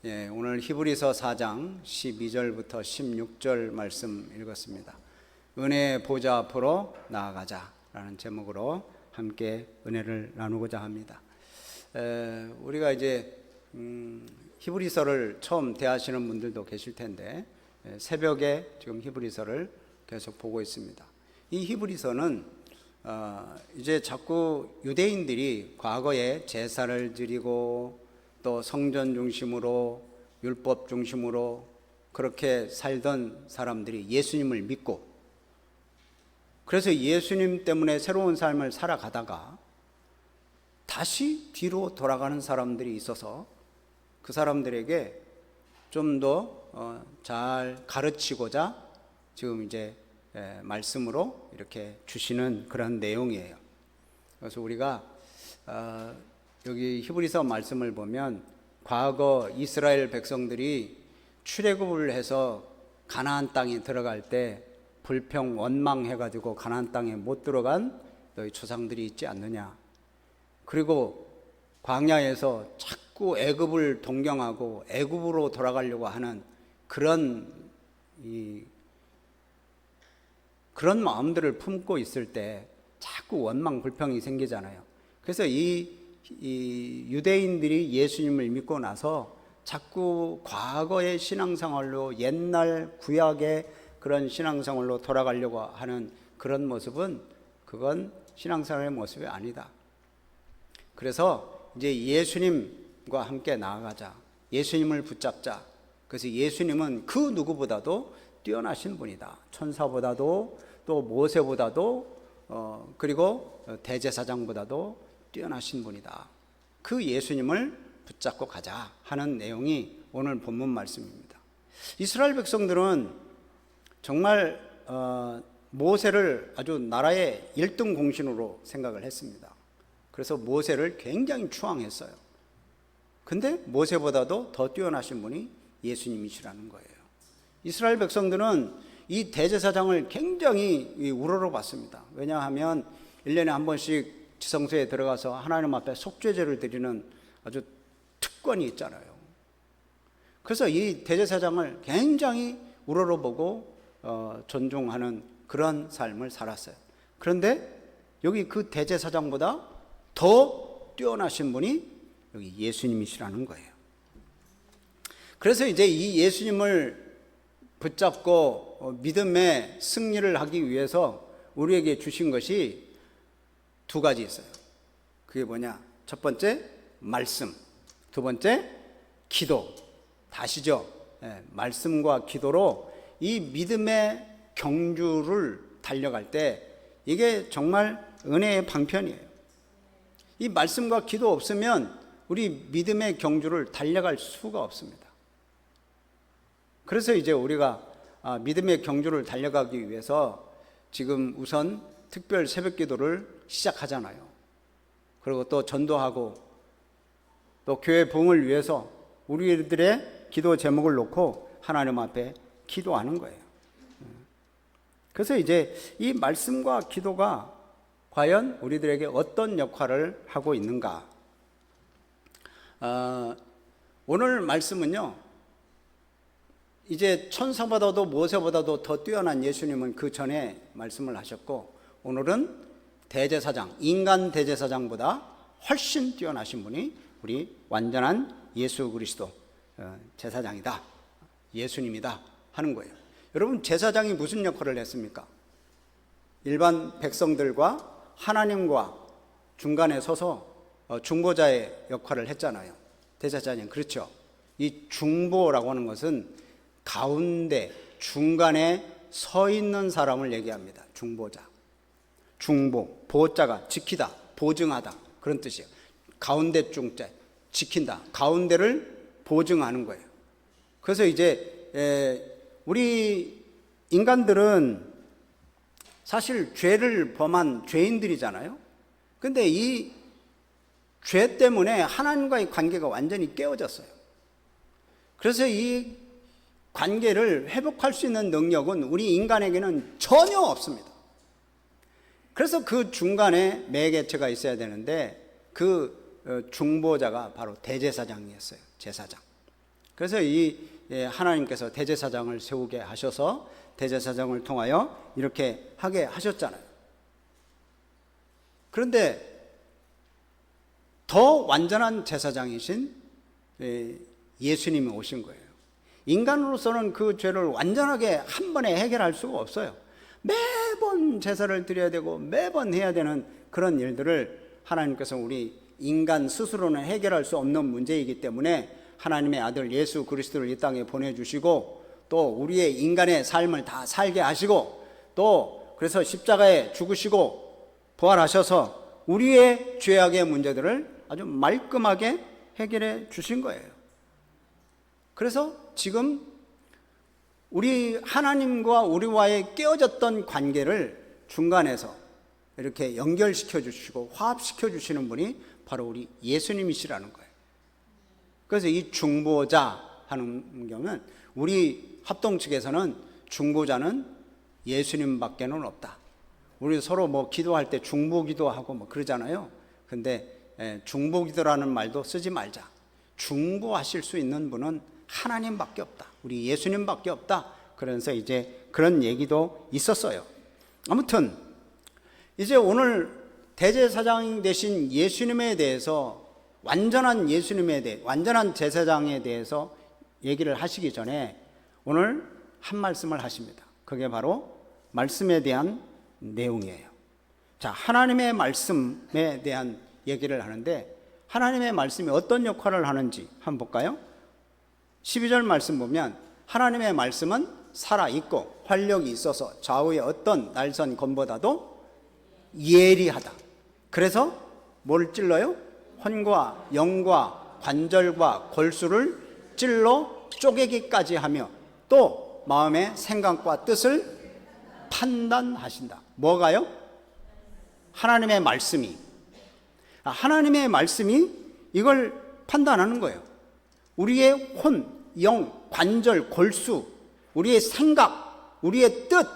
오늘 히브리서 4장 12절부터 16절 말씀 읽었습니다. 은혜의 보좌 앞으로 나아가자라는 제목으로 함께 은혜를 나누고자 합니다. 우리가 이제 히브리서를 처음 대하시는 분들도 계실 텐데 새벽에 지금 히브리서를 계속 보고 있습니다. 이 히브리서는 이제 자꾸 유대인들이 과거에 제사를 드리고 또 성전 중심으로 율법 중심으로 그렇게 살던 사람들이 예수님을 믿고, 그래서 예수님 때문에 새로운 삶을 살아가다가 다시 뒤로 돌아가는 사람들이 있어서 그 사람들에게 좀 더 잘 가르치고자 지금 이제 말씀으로 이렇게 주시는 그런 내용이에요. 그래서 우리가 여기 히브리서 말씀을 보면 과거 이스라엘 백성들이 출애굽을 해서 가나안 땅에 들어갈 때 불평 원망해가지고 가나안 땅에 못 들어간 너희 조상들이 있지 않느냐. 그리고 광야에서 자꾸 애굽을 동경하고 애굽으로 돌아가려고 하는 그런 마음들을 품고 있을 때 자꾸 원망 불평이 생기잖아요. 그래서 이 유대인들이 예수님을 믿고 나서 자꾸 과거의 신앙생활로, 옛날 구약의 그런 신앙생활로 돌아가려고 하는 그런 모습은, 그건 신앙생활의 모습이 아니다. 그래서 이제 예수님과 함께 나아가자, 예수님을 붙잡자. 그래서 예수님은 그 누구보다도 뛰어나신 분이다. 천사보다도, 또 모세보다도, 그리고 대제사장보다도 뛰어나신 분이다. 그 예수님을 붙잡고 가자 하는 내용이 오늘 본문 말씀입니다. 이스라엘 백성들은 정말 모세를 아주 나라의 1등 공신으로 생각을 했습니다. 그래서 모세를 굉장히 추앙했어요. 근데 모세보다도 더 뛰어나신 분이 예수님이시라는 거예요. 이스라엘 백성들은 이 대제사장을 굉장히 우러러봤습니다. 왜냐하면 1년에 한 번씩 지성소에 들어가서 하나님 앞에 속죄제를 드리는 아주 특권이 있잖아요. 그래서 이 대제사장을 굉장히 우러러보고 존중하는 그런 삶을 살았어요. 그런데 여기 그 대제사장보다 더 뛰어나신 분이 여기 예수님이시라는 거예요. 그래서 이제 이 예수님을 붙잡고 믿음의 승리를 하기 위해서 우리에게 주신 것이 두 가지 있어요. 그게 뭐냐? 첫 번째 말씀, 두 번째 기도. 다시죠. 말씀과 기도로 이 믿음의 경주를 달려갈 때 이게 정말 은혜의 방편이에요. 이 말씀과 기도 없으면 우리 믿음의 경주를 달려갈 수가 없습니다. 그래서 이제 우리가 믿음의 경주를 달려가기 위해서 지금 우선 특별 새벽 기도를 시작하잖아요. 그리고 또 전도하고 또 교회 부흥을 위해서 우리들의 기도 제목을 놓고 하나님 앞에 기도하는 거예요. 그래서 이제 이 말씀과 기도가 과연 우리들에게 어떤 역할을 하고 있는가? 오늘 말씀은요, 이제 천사보다도 모세보다도 더 뛰어난 예수님은 그 전에 말씀을 하셨고, 오늘은 대제사장, 인간 대제사장보다 훨씬 뛰어나신 분이 우리 완전한 예수 그리스도 제사장이다, 예수님이다 하는 거예요. 여러분, 제사장이 무슨 역할을 했습니까? 일반 백성들과 하나님과 중간에 서서 중보자의 역할을 했잖아요. 대제사장은. 그렇죠. 이 중보라고 하는 것은 가운데, 중간에 서 있는 사람을 얘기합니다. 중보자. 중보, 보자가 지키다, 보증하다, 그런 뜻이에요. 가운데 중자, 지킨다, 가운데를 보증하는 거예요. 그래서 이제 우리 인간들은 사실 죄를 범한 죄인들이잖아요. 근데 이 죄 때문에 하나님과의 관계가 완전히 깨어졌어요. 그래서 이 관계를 회복할 수 있는 능력은 우리 인간에게는 전혀 없습니다. 그래서 그 중간에 매개체가 있어야 되는데 그 중보자가 바로 대제사장이었어요. 제사장. 그래서 하나님께서 대제사장을 세우게 하셔서 대제사장을 통하여 이렇게 하게 하셨잖아요. 그런데 더 완전한 제사장이신 예수님이 오신 거예요. 인간으로서는 그 죄를 완전하게 한 번에 해결할 수가 없어요. 매번 제사를 드려야 되고 매번 해야 되는 그런 일들을 하나님께서 우리 인간 스스로는 해결할 수 없는 문제이기 때문에 하나님의 아들 예수 그리스도를 이 땅에 보내주시고 또 우리의 인간의 삶을 다 살게 하시고 또 그래서 십자가에 죽으시고 부활하셔서 우리의 죄악의 문제들을 아주 말끔하게 해결해 주신 거예요. 그래서 지금 우리 하나님과 우리와의 깨어졌던 관계를 중간에서 이렇게 연결시켜 주시고 화합시켜 주시는 분이 바로 우리 예수님이시라는 거예요. 그래서 이 중보자 하는 경우는 우리 합동 측에서는 중보자는 예수님밖에는 없다. 우리 서로 뭐 기도할 때 중보기도하고 뭐 그러잖아요. 근데 중보기도라는 말도 쓰지 말자. 중보하실 수 있는 분은 하나님밖에 없다. 우리 예수님밖에 없다. 그러면서 이제 그런 얘기도 있었어요. 아무튼 이제 오늘 대제사장 되신 예수님에 대해서 완전한 완전한 제사장에 대해서 얘기를 하시기 전에 오늘 한 말씀을 하십니다. 그게 바로 말씀에 대한 내용이에요. 자, 하나님의 말씀에 대한 얘기를 하는데 하나님의 말씀이 어떤 역할을 하는지 한번 볼까요? 12절 말씀 보면 하나님의 말씀은 살아있고 활력이 있어서 좌우의 어떤 날선 검보다도 예리하다. 그래서 뭘 찔러요? 혼과 영과 관절과 골수를 찔러 쪼개기까지 하며 또 마음의 생각과 뜻을 판단하신다. 뭐가요? 하나님의 말씀이. 하나님의 말씀이 이걸 판단하는 거예요. 우리의 혼, 영, 관절, 골수, 우리의 생각, 우리의 뜻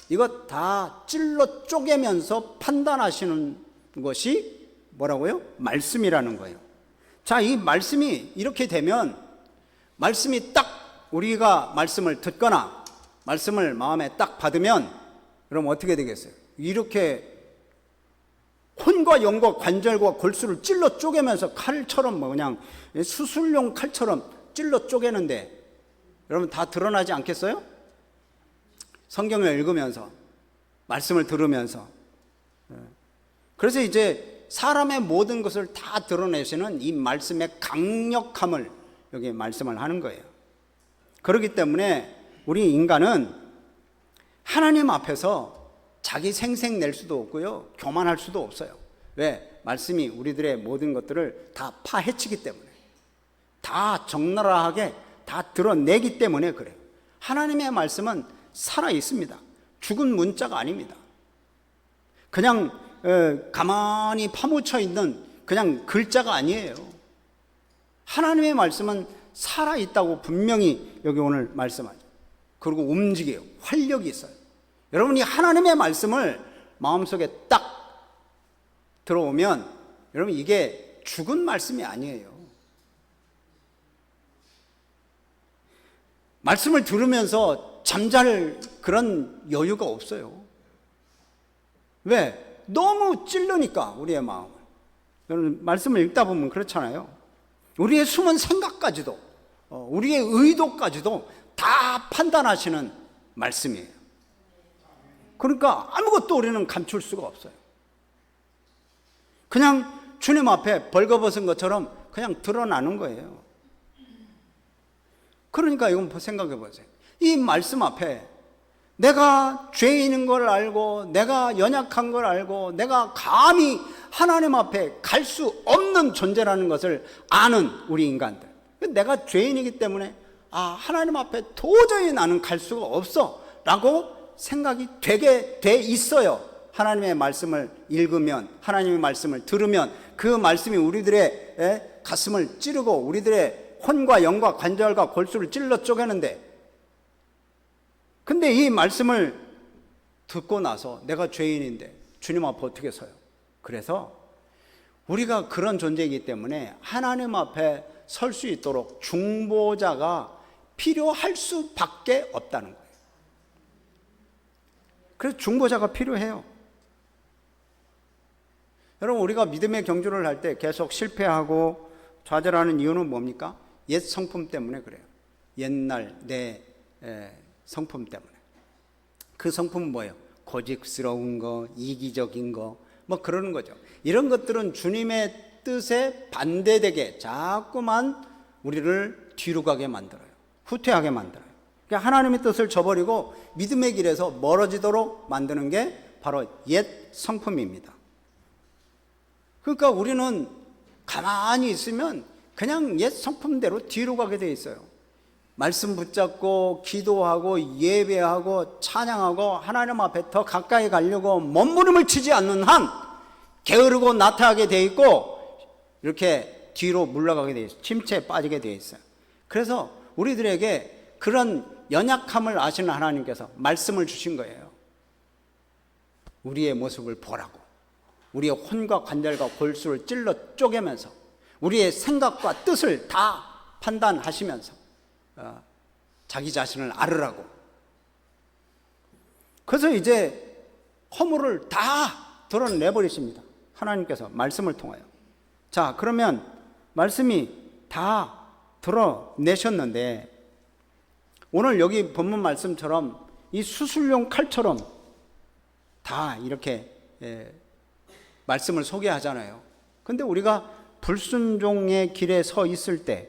이것 다 찔러 쪼개면서 판단하시는 것이 뭐라고요? 말씀이라는 거예요. 자, 이 말씀이 이렇게 되면 말씀이 딱 우리가 말씀을 듣거나 말씀을 마음에 딱 받으면 그럼 어떻게 되겠어요? 이렇게 혼과 영과 관절과 골수를 찔러 쪼개면서 칼처럼 뭐 그냥 수술용 칼처럼 찔러 쪼개는데 여러분 다 드러나지 않겠어요? 성경을 읽으면서 말씀을 들으면서. 그래서 이제 사람의 모든 것을 다 드러내시는 이 말씀의 강력함을 여기 말씀을 하는 거예요. 그렇기 때문에 우리 인간은 하나님 앞에서 자기 생색 낼 수도 없고요, 교만할 수도 없어요. 왜? 말씀이 우리들의 모든 것들을 다 파헤치기 때문에, 다 적나라하게 다 드러내기 때문에 그래요. 하나님의 말씀은 살아 있습니다. 죽은 문자가 아닙니다. 그냥 가만히 파묻혀 있는 그냥 글자가 아니에요. 하나님의 말씀은 살아 있다고 분명히 여기 오늘 말씀하죠. 그리고 움직여요. 활력이 있어요. 여러분이 하나님의 말씀을 마음속에 딱 들어오면 여러분 이게 죽은 말씀이 아니에요. 말씀을 들으면서 잠잘 그런 여유가 없어요. 왜? 너무 찔르니까 우리의 마음을. 여러분 말씀을 읽다 보면 그렇잖아요. 우리의 숨은 생각까지도 우리의 의도까지도 다 판단하시는 말씀이에요. 그러니까 아무것도 우리는 감출 수가 없어요. 그냥 주님 앞에 벌거벗은 것처럼 그냥 드러나는 거예요. 그러니까 이건 생각해 보세요. 이 말씀 앞에 내가 죄인인 걸 알고 내가 연약한 걸 알고 내가 감히 하나님 앞에 갈 수 없는 존재라는 것을 아는 우리 인간들, 내가 죄인이기 때문에 하나님 앞에 도저히 나는 갈 수가 없어 라고 생각이 되게 돼 있어요. 하나님의 말씀을 읽으면, 하나님의 말씀을 들으면 그 말씀이 우리들의 가슴을 찌르고 우리들의 혼과 영과 관절과 골수를 찔러 쪼개는데, 근데 이 말씀을 듣고 나서 내가 죄인인데 주님 앞에 어떻게 서요? 그래서 우리가 그런 존재이기 때문에 하나님 앞에 설 수 있도록 중보자가 필요할 수밖에 없다는 거예요. 그래서 중보자가 필요해요. 여러분, 우리가 믿음의 경주를 할 때 계속 실패하고 좌절하는 이유는 뭡니까? 옛 성품 때문에 그래요. 옛날 내 성품 때문에. 그 성품은 뭐예요? 고집스러운 거, 이기적인 거, 뭐 그러는 거죠. 이런 것들은 주님의 뜻에 반대되게 자꾸만 우리를 뒤로 가게 만들어요. 후퇴하게 만들어요. 그러니까 하나님의 뜻을 저버리고 믿음의 길에서 멀어지도록 만드는 게 바로 옛 성품입니다. 그러니까 우리는 가만히 있으면 그냥 옛 성품대로 뒤로 가게 돼 있어요. 말씀 붙잡고 기도하고 예배하고 찬양하고 하나님 앞에 더 가까이 가려고 몸부림을 치지 않는 한 게으르고 나태하게 돼 있고 이렇게 뒤로 물러가게 돼 있어요. 침체에 빠지게 돼 있어요. 그래서 우리들에게 그런 연약함을 아시는 하나님께서 말씀을 주신 거예요. 우리의 모습을 보라고. 우리의 혼과 관절과 골수를 찔러 쪼개면서 우리의 생각과 뜻을 다 판단하시면서 자기 자신을 알으라고. 그래서 이제 허물을 다 드러내버리십니다. 하나님께서 말씀을 통하여. 자, 그러면 말씀이 다 드러내셨는데 오늘 여기 본문 말씀처럼 이 수술용 칼처럼 다 이렇게 말씀을 소개하잖아요. 근데 우리가 불순종의 길에 서 있을 때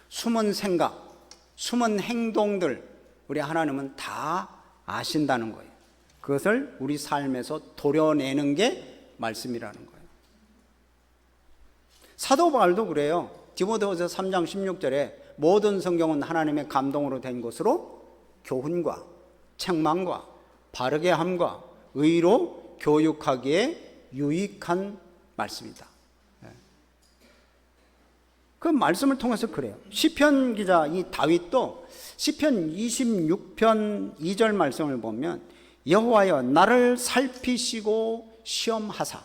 숨은 생각, 숨은 행동들 우리 하나님은 다 아신다는 거예요. 그것을 우리 삶에서 도려내는 게 말씀이라는 거예요. 사도 바울도 그래요. 디모데후서 3장 16절에 모든 성경은 하나님의 감동으로 된 것으로 교훈과 책망과 바르게 함과 의로 교육하기에 유익한 말씀이다. 그 말씀을 통해서 그래요. 시편 기자 이 다윗도 시편 26편 2절 말씀을 보면 여호와여 나를 살피시고 시험하사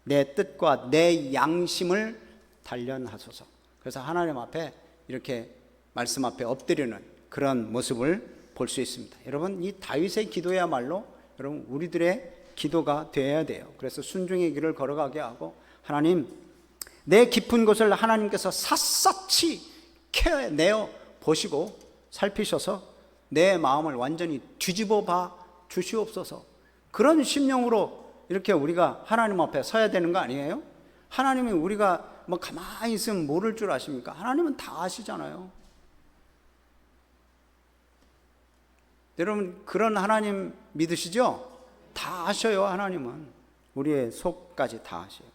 내 뜻과 내 양심을 단련하소서. 그래서 하나님 앞에 이렇게 말씀 앞에 엎드리는 그런 모습을 볼 수 있습니다. 여러분, 이 다윗의 기도야말로 여러분 우리들의 기도가 되어야 돼요. 그래서 순종의 길을 걸어가게 하고 하나님 내 깊은 곳을 하나님께서 샅샅이 캐내어 보시고 살피셔서 내 마음을 완전히 뒤집어 봐 주시옵소서. 그런 심령으로 이렇게 우리가 하나님 앞에 서야 되는 거 아니에요? 하나님이 우리가 뭐 가만히 있으면 모를 줄 아십니까? 하나님은 다 아시잖아요. 여러분 그런 하나님 믿으시죠? 다 아셔요. 하나님은 우리의 속까지 다 아셔요.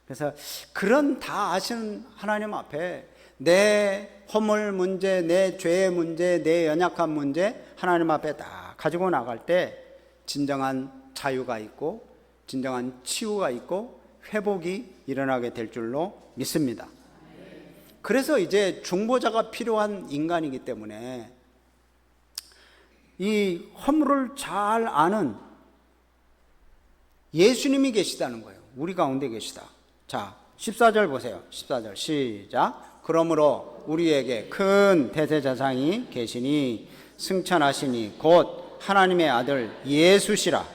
그래서 그런 다 아시는 하나님 앞에 내 허물 문제, 내 죄의 문제, 내 연약한 문제 하나님 앞에 다 가지고 나갈 때 진정한 자유가 있고 진정한 치유가 있고 회복이 일어나게 될 줄로 믿습니다. 그래서 이제 중보자가 필요한 인간이기 때문에 이 허물을 잘 아는 예수님이 계시다는 거예요. 우리 가운데 계시다. 자, 14절 보세요. 14절 시작. 그러므로 우리에게 큰 대제사장이 계시니 승천하시니 곧 하나님의 아들 예수시라.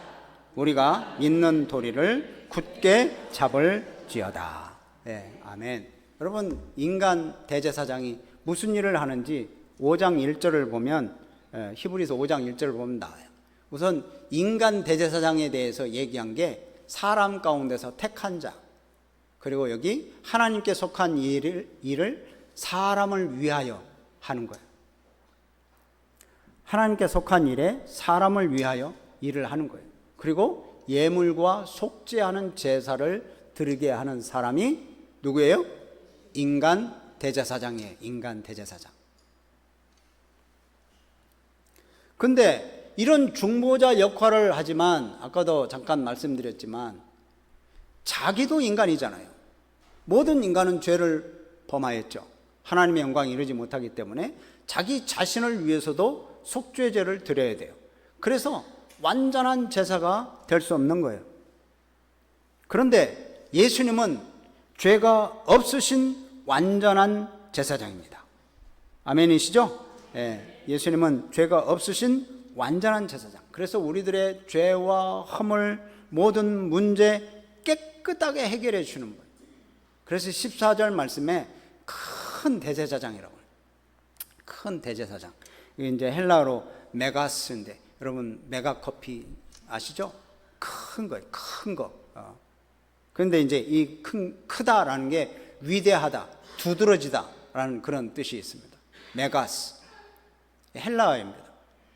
우리가 믿는 도리를 굳게 잡을지어다. 네, 아멘. 여러분 인간 대제사장이 무슨 일을 하는지 5장 1절을 보면 히브리서 5장 1절을 보면 나와요. 우선 인간 대제사장에 대해서 얘기한 게 사람 가운데서 택한 자, 그리고 여기 하나님께 속한 일을 사람을 위하여 하는 거예요. 하나님께 속한 일에 사람을 위하여 일을 하는 거예요. 그리고 예물과 속죄하는 제사를 드리게 하는 사람이 누구예요? 인간 대제사장이에요. 인간 대제사장. 근데 이런 중보자 역할을 하지만 아까도 잠깐 말씀드렸지만 자기도 인간이잖아요. 모든 인간은 죄를 범하였죠. 하나님의 영광에 이르지 못하기 때문에 자기 자신을 위해서도 속죄제를 드려야 돼요. 그래서 완전한 제사가 될 수 없는 거예요. 그런데 예수님은 죄가 없으신 완전한 제사장입니다. 아멘이시죠? 예, 예수님은 죄가 없으신 완전한 제사장. 그래서 우리들의 죄와 허물, 모든 문제 깨끗하게 해결해 주는 분. 그래서 14절 말씀에 큰 대제사장이라고 해요. 큰 대제사장. 이게 이제 헬라어로 메가스인데, 여러분 메가커피 아시죠? 큰 거예요. 큰 거. 그런데 이제 이 크다라는 게 위대하다, 두드러지다라는 그런 뜻이 있습니다. 메가스. 헬라어입니다.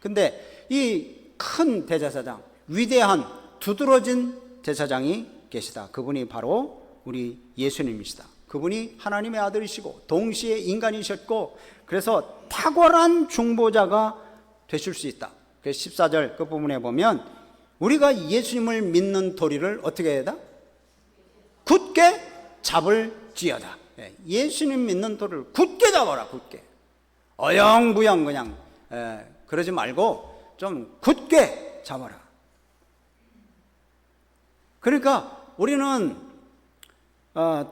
근데 이 큰 대제사장, 위대한 두드러진 제사장이 계시다. 그분이 바로 우리 예수님이시다. 그분이 하나님의 아들이시고 동시에 인간이셨고, 그래서 탁월한 중보자가 되실 수 있다. 그래서 14절 그 부분에 보면 우리가 예수님을 믿는 도리를 어떻게 해야 돼? 굳게 잡을지어다. 예수님 믿는 도리를 굳게 잡아라. 굳게. 어영부영 그냥 그러지 말고 좀 굳게 잡아라. 그러니까 우리는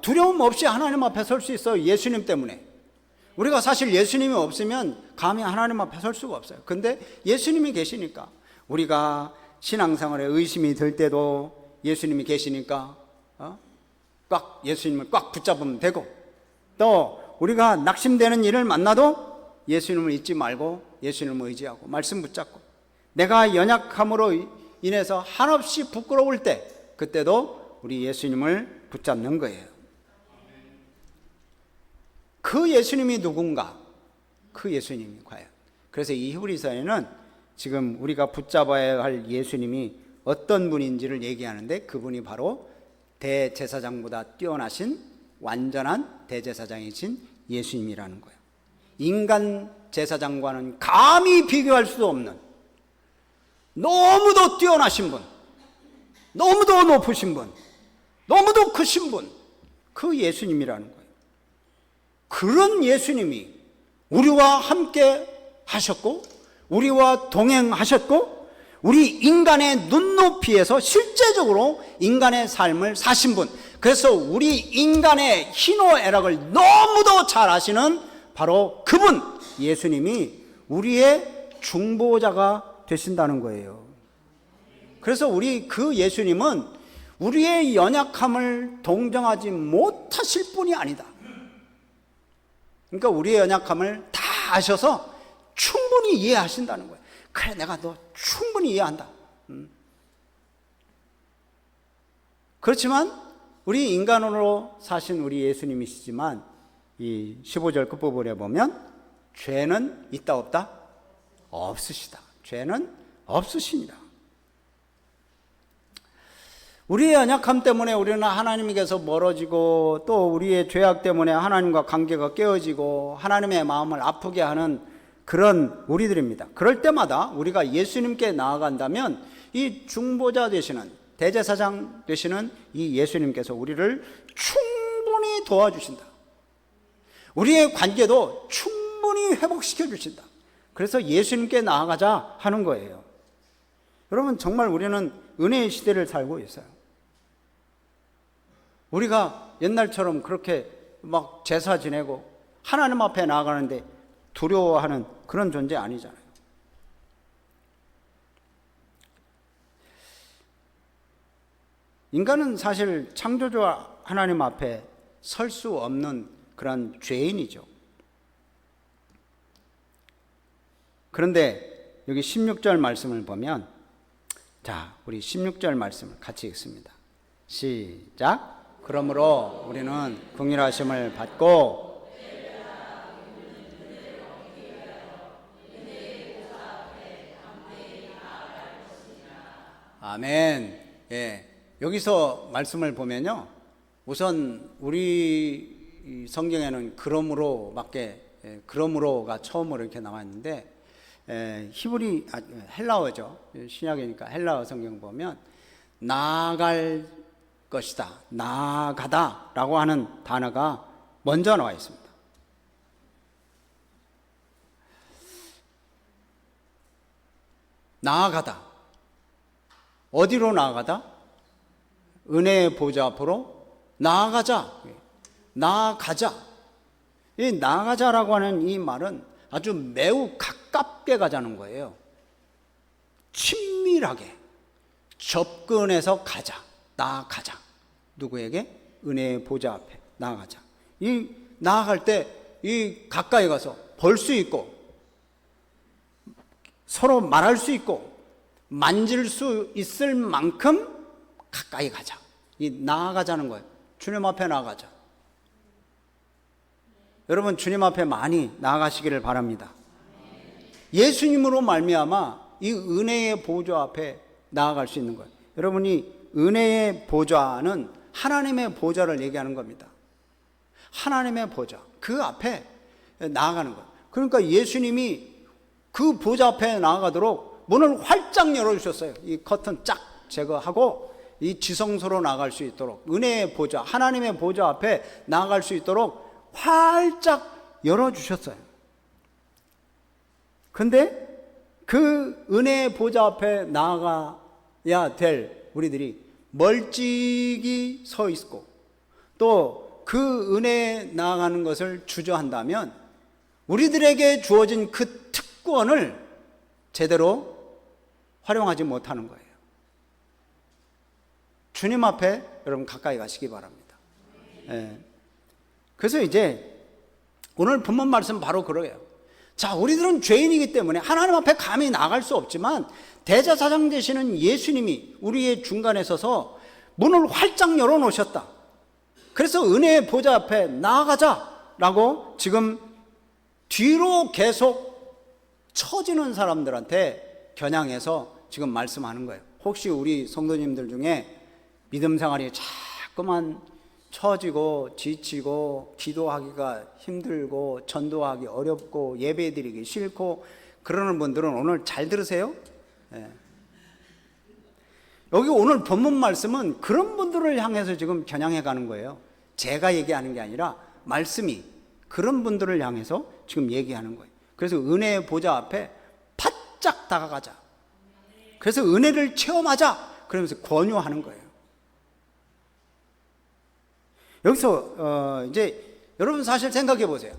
두려움 없이 하나님 앞에 설 수 있어요. 예수님 때문에. 우리가 사실 예수님이 없으면 감히 하나님 앞에 설 수가 없어요. 근데 예수님이 계시니까, 우리가 신앙생활에 의심이 들 때도 예수님이 계시니까 꽉 예수님을 꽉 붙잡으면 되고, 또 우리가 낙심되는 일을 만나도 예수님을 잊지 말고 예수님을 의지하고 말씀 붙잡고, 내가 연약함으로 인해서 한없이 부끄러울 때, 그때도 우리 예수님을 붙잡는 거예요. 그 예수님이 누군가? 그 예수님이 과연? 그래서 이 히브리서에는 지금 우리가 붙잡아야 할 예수님이 어떤 분인지를 얘기하는데, 그분이 바로 대제사장보다 뛰어나신 완전한 대제사장이신 예수님이라는 거예요. 인간 제사장과는 감히 비교할 수도 없는, 너무도 뛰어나신 분, 너무도 높으신 분, 너무도 크신 분, 그 예수님이라는 거예요. 그런 예수님이 우리와 함께 하셨고, 우리와 동행하셨고, 우리 인간의 눈높이에서 실제적으로 인간의 삶을 사신 분, 그래서 우리 인간의 희노애락을 너무도 잘 아시는 바로 그분 예수님이 우리의 중보자가 되신다는 거예요. 그래서 우리 그 예수님은 우리의 연약함을 동정하지 못하실 분이 아니다. 그러니까 우리의 연약함을 다 아셔서 충분히 이해하신다는 거예요. 그래, 내가 너 충분히 이해한다. 그렇지만 우리 인간으로 사신 우리 예수님이시지만, 이 15절 끝부분에 보면 죄는 있다 없다? 없으시다. 죄는 없으십니다. 우리의 연약함 때문에 우리는 하나님께서 멀어지고, 또 우리의 죄악 때문에 하나님과 관계가 깨어지고 하나님의 마음을 아프게 하는 그런 우리들입니다. 그럴 때마다 우리가 예수님께 나아간다면 이 중보자 되시는, 대제사장 되시는 이 예수님께서 우리를 충분히 도와주신다. 우리의 관계도 충분히 회복시켜 주신다. 그래서 예수님께 나아가자 하는 거예요. 여러분, 정말 우리는 은혜의 시대를 살고 있어요. 우리가 옛날처럼 그렇게 막 제사 지내고 하나님 앞에 나아가는데 두려워하는 그런 존재 아니잖아요. 인간은 사실 창조주 하나님 앞에 설 수 없는 그런 죄인이죠. 그런데 여기 16절 말씀을 보면, 자, 우리 16절 말씀을 같이 읽습니다. 시작. 그러므로 우리는 긍휼하심을 받고 아멘. 예, 여기서 말씀을 보면요, 우선 우리 성경에는 그러므로밖에, 그러므로가 처음으로 이렇게 나와 있는데, 헬라어죠. 신약이니까 헬라어 성경 보면 나아갈 것이다, 나아가다 라고 하는 단어가 먼저 나와 있습니다. 나아가다. 어디로 나아가다? 은혜의 보좌 앞으로 나아가자. 나아가자. 이 나아가자라고 하는 이 말은 아주 매우 가깝게 가자는 거예요. 친밀하게 접근해서 가자, 나아가자. 누구에게? 은혜의 보좌 앞에 나아가자. 이 나아갈 때 이 가까이 가서 볼 수 있고 서로 말할 수 있고 만질 수 있을 만큼 가까이 가자. 이 나아가자는 거예요. 주님 앞에 나아가자. 여러분 주님 앞에 많이 나아가시기를 바랍니다. 예수님으로 말미암아 이 은혜의 보좌 앞에 나아갈 수 있는 거예요. 여러분이 은혜의 보좌는 하나님의 보좌를 얘기하는 겁니다. 하나님의 보좌, 그 앞에 나아가는 거예요. 그러니까 예수님이 그 보좌 앞에 나아가도록 문을 활짝 열어주셨어요. 이 커튼 쫙 제거하고 이 지성소로 나아갈 수 있도록, 은혜의 보좌, 하나님의 보좌 앞에 나아갈 수 있도록 활짝 열어주셨어요. 근데 그 은혜의 보좌 앞에 나아가야 될 우리들이 멀찍이 서 있고 또 그 은혜에 나아가는 것을 주저한다면 우리들에게 주어진 그 특권을 제대로 활용하지 못하는 거예요. 주님 앞에 여러분 가까이 가시기 바랍니다. 예. 그래서 이제 오늘 본문 말씀 바로 그러게요. 자, 우리들은 죄인이기 때문에 하나님 앞에 감히 나갈 수 없지만 대제사장 되시는 예수님이 우리의 중간에 서서 문을 활짝 열어놓으셨다. 그래서 은혜의 보좌 앞에 나아가자라고 지금 뒤로 계속 처지는 사람들한테 겨냥해서 지금 말씀하는 거예요. 혹시 우리 성도님들 중에 믿음 생활이 자꾸만 처지고 지치고 기도하기가 힘들고 전도하기 어렵고 예배드리기 싫고 그러는 분들은 오늘 잘 들으세요. 예. 여기 오늘 본문 말씀은 그런 분들을 향해서 지금 겨냥해 가는 거예요. 제가 얘기하는 게 아니라 말씀이 그런 분들을 향해서 지금 얘기하는 거예요. 그래서 은혜의 보좌 앞에 바짝 다가가자. 그래서 은혜를 체험하자. 그러면서 권유하는 거예요. 여기서 이제 여러분 사실 생각해 보세요.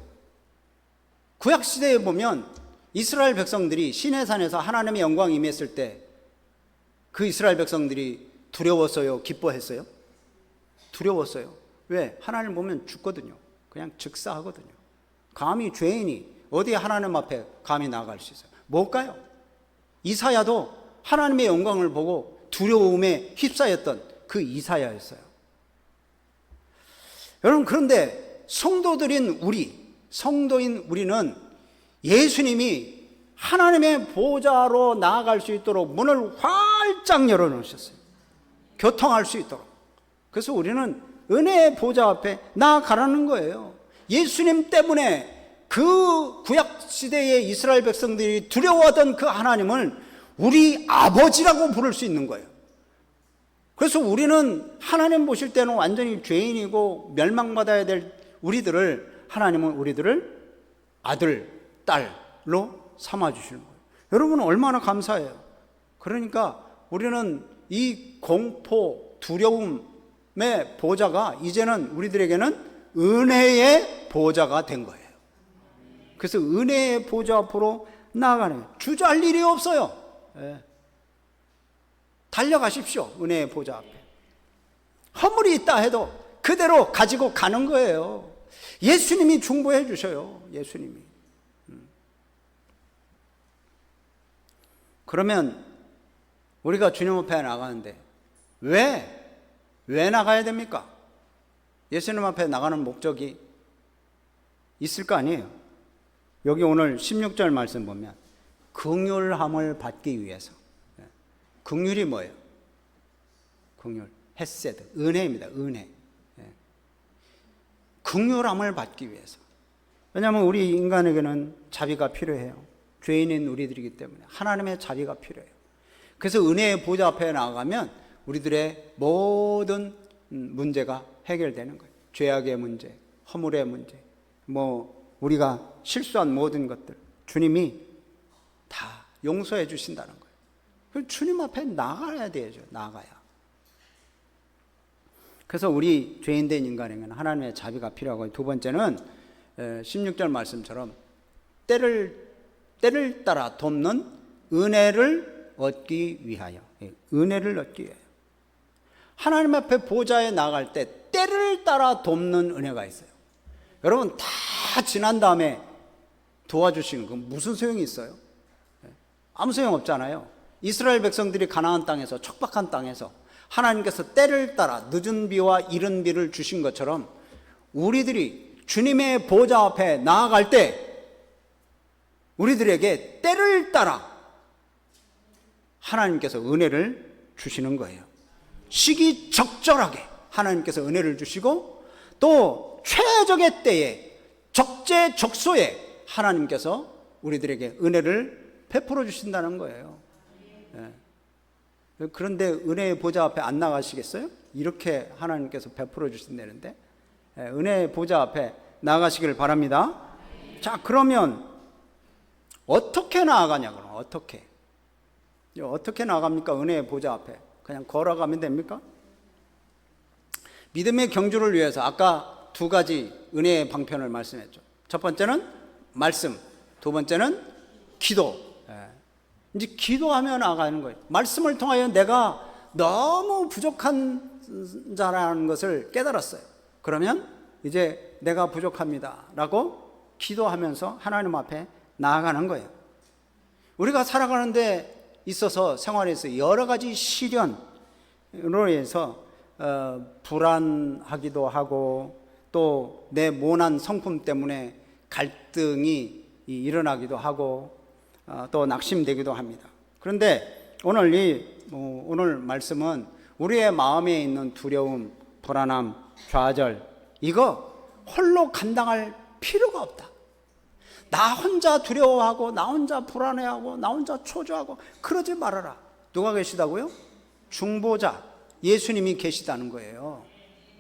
구약 시대에 보면 이스라엘 백성들이 시내산에서 하나님의 영광이 임했을 때 그 이스라엘 백성들이 두려웠어요? 기뻐했어요? 두려웠어요. 왜? 하나님 보면 죽거든요. 그냥 즉사하거든요. 감히 죄인이 어디에 하나님 앞에 감히 나아갈 수 있어요? 뭘까요? 이사야도 하나님의 영광을 보고 두려움에 휩싸였던 그 이사야였어요. 여러분, 그런데 성도들인 성도인 우리는 예수님이 하나님의 보좌로 나아갈 수 있도록 문을 활짝 열어놓으셨어요. 교통할 수 있도록. 그래서 우리는 은혜의 보좌 앞에 나아가라는 거예요. 예수님 때문에 그 구약시대의 이스라엘 백성들이 두려워하던 그 하나님을 우리 아버지라고 부를 수 있는 거예요. 그래서 우리는 하나님 보실 때는 완전히 죄인이고 멸망받아야 될 우리들을, 하나님은 우리들을 아들, 딸로 삼아주시는 거예요. 여러분은 얼마나 감사해요. 그러니까 우리는 이 공포, 두려움의 보좌가 이제는 우리들에게는 은혜의 보좌가 된 거예요. 그래서 은혜의 보좌 앞으로 나아가는, 주저할 일이 없어요. 예. 달려가십시오. 은혜의 보좌 앞에. 허물이 있다 해도 그대로 가지고 가는 거예요. 예수님이 중보해 주셔요. 예수님이. 그러면 우리가 주님 앞에 나가는데 왜 나가야 됩니까? 예수님 앞에 나가는 목적이 있을 거 아니에요. 여기 오늘 16절 말씀 보면 긍휼함을 받기 위해서. 긍휼이 뭐예요? 긍휼, 헤세드, 은혜입니다. 은혜. 긍휼함을 받기 위해서. 왜냐하면 우리 인간에게는 자비가 필요해요. 죄인인 우리들이기 때문에 하나님의 자비가 필요해요. 그래서 은혜의 보좌 앞에 나아가면 우리들의 모든 문제가 해결되는 거예요. 죄악의 문제, 허물의 문제, 우리가 실수한 모든 것들 주님이 다 용서해 주신다는 거예요. 그럼 주님 앞에 나가야 되죠. 나가야. 그래서 우리 죄인된 인간에게는 하나님의 자비가 필요하고, 두 번째는 16절 말씀처럼 때를 따라 돕는 은혜를 얻기 위하여. 은혜를 얻기 위하여. 하나님 앞에 보좌에 나갈 때 때를 따라 돕는 은혜가 있어요. 여러분, 다 지난 다음에 도와주시는 건 무슨 소용이 있어요? 아무 소용 없잖아요. 이스라엘 백성들이 가나안 땅에서, 척박한 땅에서 하나님께서 때를 따라 늦은 비와 이른 비를 주신 것처럼 우리들이 주님의 보좌 앞에 나아갈 때 우리들에게 때를 따라 하나님께서 은혜를 주시는 거예요. 시기적절하게 하나님께서 은혜를 주시고, 또 최적의 때에, 적재적소에 하나님께서 우리들에게 은혜를 베풀어 주신다는 거예요. 그런데 은혜의 보좌 앞에 안 나가시겠어요? 이렇게 하나님께서 베풀어 주신다는데, 은혜의 보좌 앞에 나가시길 바랍니다. 자, 그러면 어떻게 나아가냐? 그럼 어떻게 나아갑니까? 은혜의 보좌 앞에 그냥 걸어가면 됩니까? 믿음의 경주를 위해서 아까 두 가지 은혜의 방편을 말씀했죠. 첫 번째는 말씀, 두 번째는 기도. 이제 기도하며 나가는 거예요. 말씀을 통하여 내가 너무 부족한 자라는 것을 깨달았어요. 그러면 이제 내가 부족합니다 라고 기도하면서 하나님 앞에 나아가는 거예요. 우리가 살아가는 데 있어서, 생활에서 여러 가지 시련으로 해서 불안하기도 하고, 또 내 모난 성품 때문에 갈등이 일어나기도 하고, 또 낙심되기도 합니다. 그런데 오늘 말씀은 우리의 마음에 있는 두려움, 불안함, 좌절, 이거 홀로 감당할 필요가 없다. 나 혼자 두려워하고, 나 혼자 불안해하고, 나 혼자 초조하고 그러지 말아라. 누가 계시다고요? 중보자 예수님이 계시다는 거예요.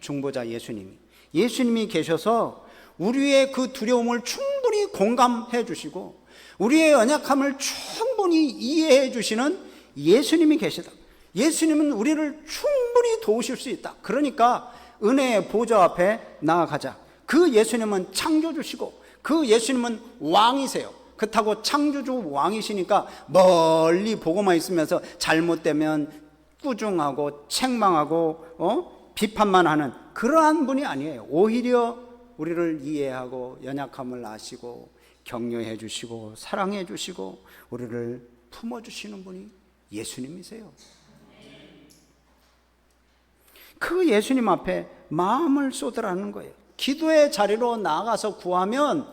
중보자 예수님이 계셔서 우리의 그 두려움을 충분히 공감해 주시고, 우리의 연약함을 충분히 이해해 주시는 예수님이 계시다. 예수님은 우리를 충분히 도우실 수 있다. 그러니까 은혜의 보좌 앞에 나아가자. 그 예수님은 창조주시고, 그 예수님은 왕이세요. 그렇다고 창조주 왕이시니까 멀리 보고만 있으면서 잘못되면 꾸중하고 책망하고 비판만 하는 그러한 분이 아니에요. 오히려 우리를 이해하고 연약함을 아시고 격려해 주시고 사랑해 주시고 우리를 품어주시는 분이 예수님이세요. 그 예수님 앞에 마음을 쏟으라는 거예요. 기도의 자리로 나아가서 구하면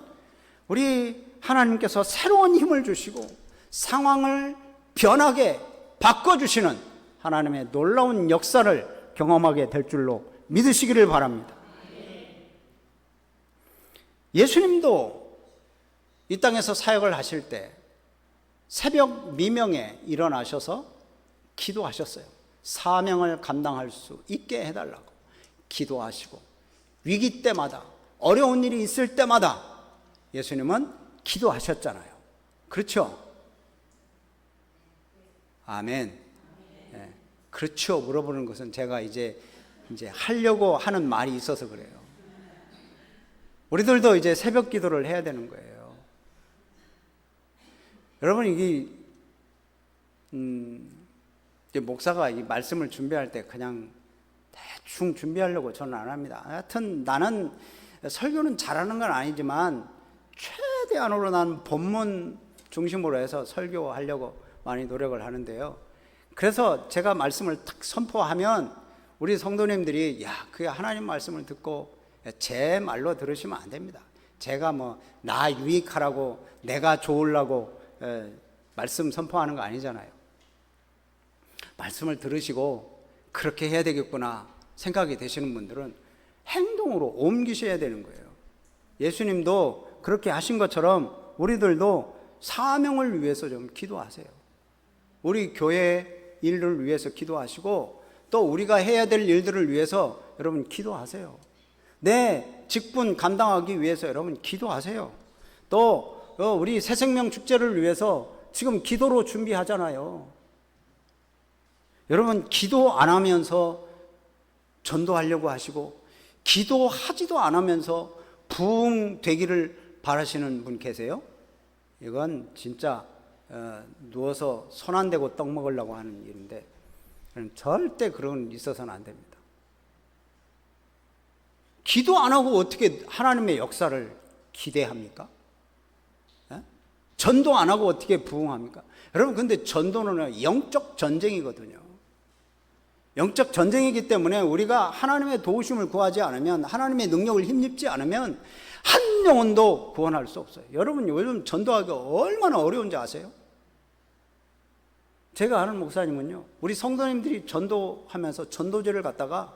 우리 하나님께서 새로운 힘을 주시고 상황을 변하게 바꿔주시는 하나님의 놀라운 역사를 경험하게 될 줄로 믿으시기를 바랍니다. 예수님도 이 땅에서 사역을 하실 때 새벽 미명에 일어나셔서 기도하셨어요. 사명을 감당할 수 있게 해달라고 기도하시고, 위기 때마다, 어려운 일이 있을 때마다 예수님은 기도하셨잖아요. 그렇죠? 아멘. 네. 그렇죠 물어보는 것은 제가 이제 하려고 하는 말이 있어서 그래요. 우리들도 이제 새벽 기도를 해야 되는 거예요. 여러분, 이게 목사가 이 말씀을 준비할 때 그냥 대충 준비하려고 저는 안 합니다. 하여튼 나는 설교는 잘하는 건 아니지만 최대한으로 난 본문 중심으로 해서 설교하려고 많이 노력을 하는데요. 그래서 제가 말씀을 탁 선포하면 우리 성도님들이 그게 하나님 말씀을 듣고 제 말로 들으시면 안 됩니다. 제가 나 유익하라고 내가 좋으려고 말씀 선포하는 거 아니잖아요. 말씀을 들으시고 그렇게 해야 되겠구나 생각이 되시는 분들은 행동으로 옮기셔야 되는 거예요. 예수님도 그렇게 하신 것처럼 우리들도 사명을 위해서 좀 기도하세요. 우리 교회 일을 위해서 기도하시고, 또 우리가 해야 될 일들을 위해서 여러분 기도하세요. 내 직분 감당하기 위해서 여러분 기도하세요. 또 우리 새생명 축제를 위해서 지금 기도로 준비하잖아요. 여러분, 기도 안 하면서 전도하려고 하시고, 기도하지도 않으면서 부흥되기를 바라시는 분 계세요? 이건 진짜 누워서 손 안 대고 떡 먹으려고 하는 일인데 절대 그런 있어서는 안 됩니다. 기도 안 하고 어떻게 하나님의 역사를 기대합니까? 전도 안 하고 어떻게 부흥합니까? 여러분, 근데 전도는 영적 전쟁이거든요. 영적 전쟁이기 때문에 우리가 하나님의 도우심을 구하지 않으면, 하나님의 능력을 힘입지 않으면 한 영혼도 구원할 수 없어요. 여러분, 요즘 전도하기가 얼마나 어려운지 아세요? 제가 아는 목사님은요, 우리 성도님들이 전도하면서 전도제를 갖다가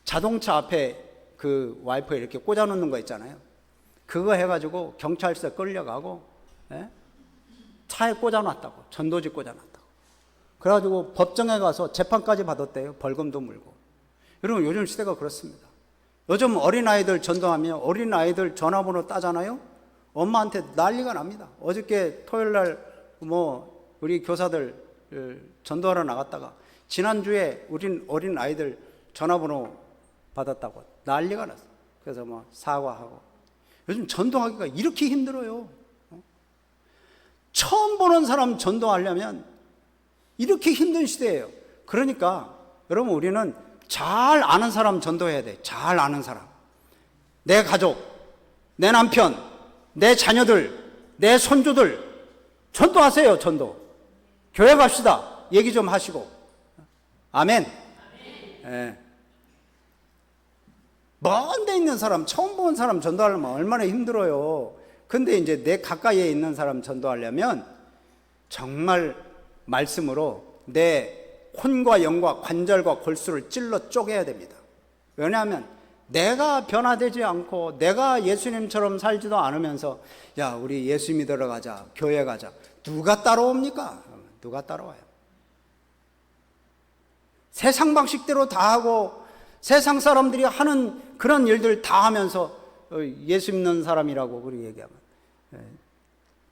자동차 앞에 그 와이퍼에 이렇게 꽂아놓는 거 있잖아요. 그거 해가지고 경찰서에 끌려가고, 차에 꽂아놨다고, 전도지 꽂아놨다고. 그래가지고 법정에 가서 재판까지 받았대요. 벌금도 물고. 여러분, 요즘 시대가 그렇습니다. 요즘 어린아이들 전도하면 어린아이들 전화번호 따잖아요. 엄마한테 난리가 납니다. 어저께 토요일날 우리 교사들 전도하러 나갔다가 지난주에 어린아이들 전화번호 받았다고 난리가 났어요. 그래서 사과하고. 요즘 전도하기가 이렇게 힘들어요. 처음 보는 사람 전도하려면 이렇게 힘든 시대예요. 그러니까 여러분, 우리는 잘 아는 사람 전도해야 돼. 잘 아는 사람. 내 가족, 내 남편, 내 자녀들, 내 손주들 전도하세요. 전도. 교회 갑시다. 얘기 좀 하시고. 아멘. 예. 먼 데 있는 사람, 처음 본 사람 전도하려면 얼마나 힘들어요. 근데 이제 내 가까이에 있는 사람 전도하려면 정말 말씀으로 내 혼과 영과 관절과 골수를 찔러 쪼개야 됩니다. 왜냐하면 내가 변화되지 않고 내가 예수님처럼 살지도 않으면서 야, 우리 예수 믿으러 가자, 교회 가자. 누가 따라옵니까? 누가 따라와요? 세상 방식대로 다 하고 세상 사람들이 하는 그런 일들 다 하면서 예수 믿는 사람이라고 그렇게 얘기하면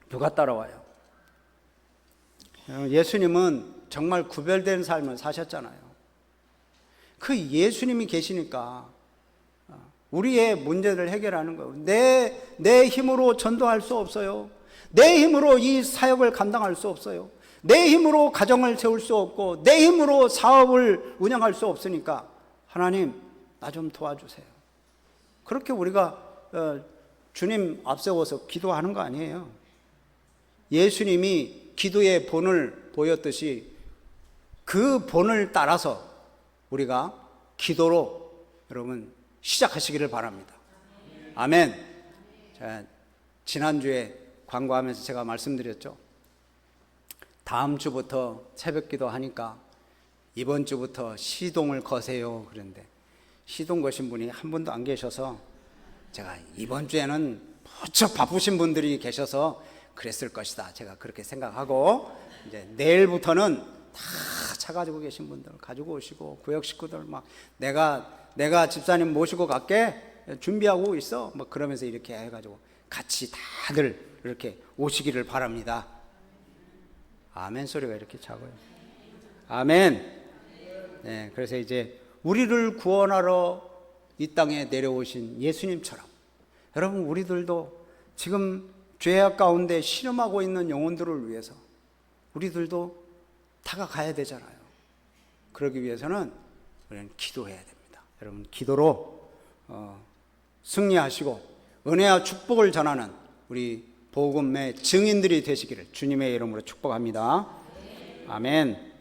누가 따라와요? 예수님은 정말 구별된 삶을 사셨잖아요. 그 예수님이 계시니까 우리의 문제를 해결하는 거예요. 내 힘으로 전도할 수 없어요. 내 힘으로 이 사역을 감당할 수 없어요. 내 힘으로 가정을 세울 수 없고 내 힘으로 사업을 운영할 수 없으니까 하나님, 나 좀 도와주세요. 그렇게 우리가 주님 앞세워서 기도하는 거 아니에요. 예수님이 기도의 본을 보였듯이 그 본을 따라서 우리가 기도로 여러분 시작하시기를 바랍니다. 아멘. 자, 지난주에 광고하면서 제가 말씀드렸죠. 다음 주부터 새벽 기도 하니까 이번 주부터 시동을 거세요. 그런데 시동 거신 분이 한 분도 안 계셔서 제가 이번 주에는 무척 바쁘신 분들이 계셔서 그랬을 것이다. 제가 그렇게 생각하고 이제 내일부터는 다 차 가지고 계신 분들 가지고 오시고 구역 식구들 막 내가 집사님 모시고 갈게 준비하고 있어. 그러면서 이렇게 해가지고 같이 다들 이렇게 오시기를 바랍니다. 아멘 소리가 이렇게 작아요. 아멘. 네, 그래서 이제 우리를 구원하러 이 땅에 내려오신 예수님처럼 여러분 우리들도 지금 죄악 가운데 신음하고 있는 영혼들을 위해서 우리들도 다가가야 되잖아요. 그러기 위해서는 우리는 기도해야 됩니다. 여러분 기도로 승리하시고 은혜와 축복을 전하는 우리 복음의 증인들이 되시기를 주님의 이름으로 축복합니다. 아멘.